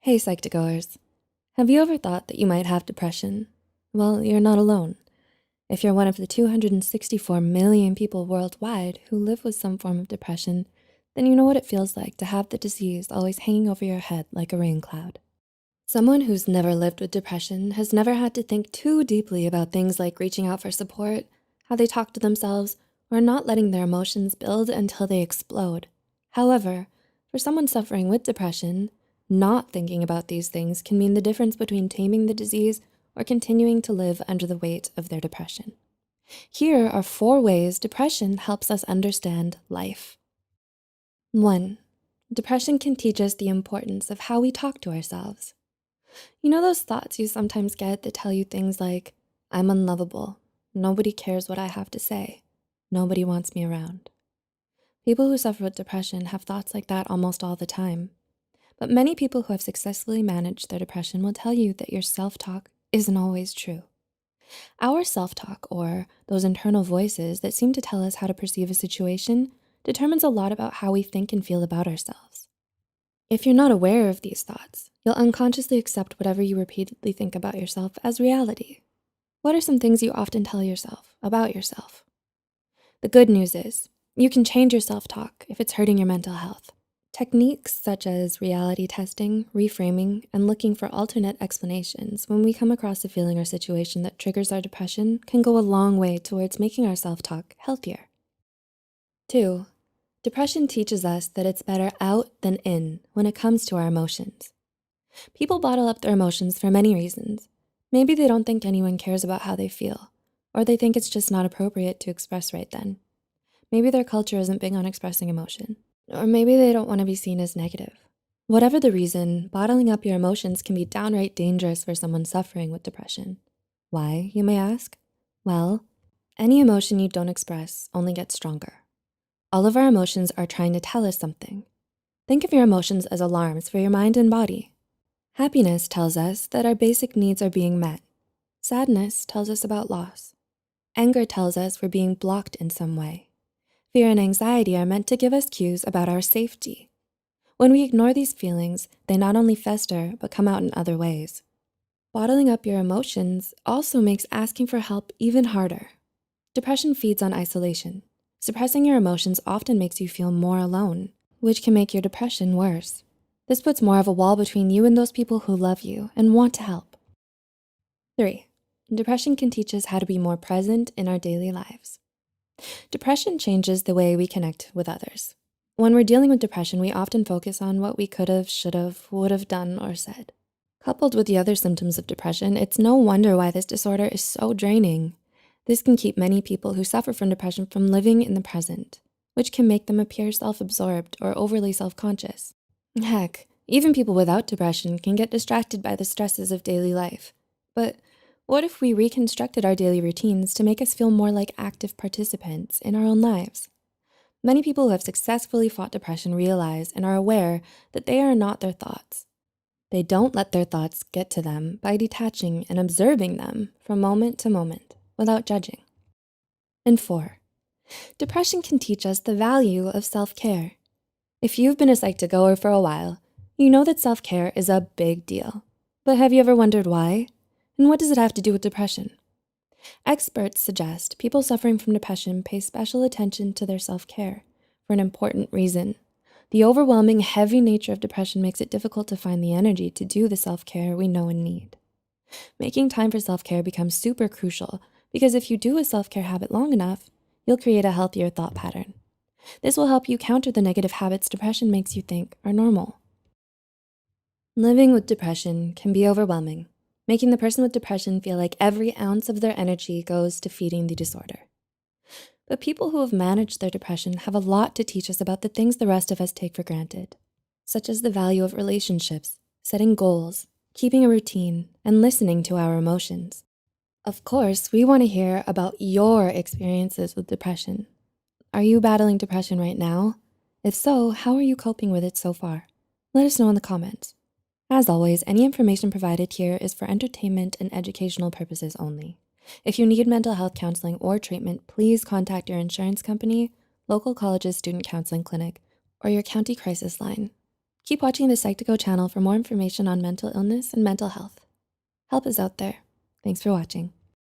Hey Psych2Goers, have you ever thought that you might have depression? Well, you're not alone. If you're one of the 264 million people worldwide who live with some form of depression, then you know what it feels like to have the disease always hanging over your head like a rain cloud. Someone who's never lived with depression has never had to think too deeply about things like reaching out for support, how they talk to themselves, or not letting their emotions build until they explode. However, for someone suffering with depression, not thinking about these things can mean the difference between taming the disease or continuing to live under the weight of their depression. Here are 4 ways depression helps us understand life. 1. Depression can teach us the importance of how we talk to ourselves. You know those thoughts you sometimes get that tell you things like, I'm unlovable, nobody cares what I have to say, nobody wants me around. People who suffer with depression have thoughts like that almost all the time. But many people who have successfully managed their depression will tell you that your self-talk isn't always true. Our self-talk, or those internal voices that seem to tell us how to perceive a situation, determines a lot about how we think and feel about ourselves. If you're not aware of these thoughts, you'll unconsciously accept whatever you repeatedly think about yourself as reality. What are some things you often tell yourself about yourself? The good news is, you can change your self-talk if it's hurting your mental health. Techniques such as reality testing, reframing, and looking for alternate explanations when we come across a feeling or situation that triggers our depression can go a long way towards making our self-talk healthier. 2. Depression teaches us that it's better out than in when it comes to our emotions. People bottle up their emotions for many reasons. Maybe they don't think anyone cares about how they feel, or they think it's just not appropriate to express right then. Maybe their culture isn't big on expressing emotion, or maybe they don't want to be seen as negative. Whatever the reason, bottling up your emotions can be downright dangerous for someone suffering with depression. Why, you may ask? Well, any emotion you don't express only gets stronger. All of our emotions are trying to tell us something. Think of your emotions as alarms for your mind and body. Happiness tells us that our basic needs are being met. Sadness tells us about loss. Anger tells us we're being blocked in some way. Fear and anxiety are meant to give us cues about our safety. When we ignore these feelings, they not only fester, but come out in other ways. Bottling up your emotions also makes asking for help even harder. Depression feeds on isolation. Suppressing your emotions often makes you feel more alone, which can make your depression worse. This puts more of a wall between you and those people who love you and want to help. 3. Depression can teach us how to be more present in our daily lives. Depression changes the way we connect with others. When we're dealing with depression, we often focus on what we could have, should have, would have done or said. Coupled with the other symptoms of depression, it's no wonder why this disorder is so draining. This can keep many people who suffer from depression from living in the present, which can make them appear self-absorbed or overly self-conscious. Heck, even people without depression can get distracted by the stresses of daily life. But what if we reconstructed our daily routines to make us feel more like active participants in our own lives? Many people who have successfully fought depression realize and are aware that they are not their thoughts. They don't let their thoughts get to them by detaching and observing them from moment to moment without judging. And 4, depression can teach us the value of self-care. If you've been a Psych2Goer for a while, you know that self-care is a big deal. But have you ever wondered why? And what does it have to do with depression? Experts suggest people suffering from depression pay special attention to their self-care for an important reason. The overwhelming, heavy nature of depression makes it difficult to find the energy to do the self-care we know and need. Making time for self-care becomes super crucial because if you do a self-care habit long enough, you'll create a healthier thought pattern. This will help you counter the negative habits depression makes you think are normal. Living with depression can be overwhelming, making the person with depression feel like every ounce of their energy goes to feeding the disorder. But people who have managed their depression have a lot to teach us about the things the rest of us take for granted, such as the value of relationships, setting goals, keeping a routine, and listening to our emotions. Of course, we want to hear about your experiences with depression. Are you battling depression right now? If so, how are you coping with it so far? Let us know in the comments. As always, any information provided here is for entertainment and educational purposes only. If you need mental health counseling or treatment, please contact your insurance company, local college's student counseling clinic, or your county crisis line. Keep watching the Psych2Go channel for more information on mental illness and mental health. Help is out there. Thanks for watching.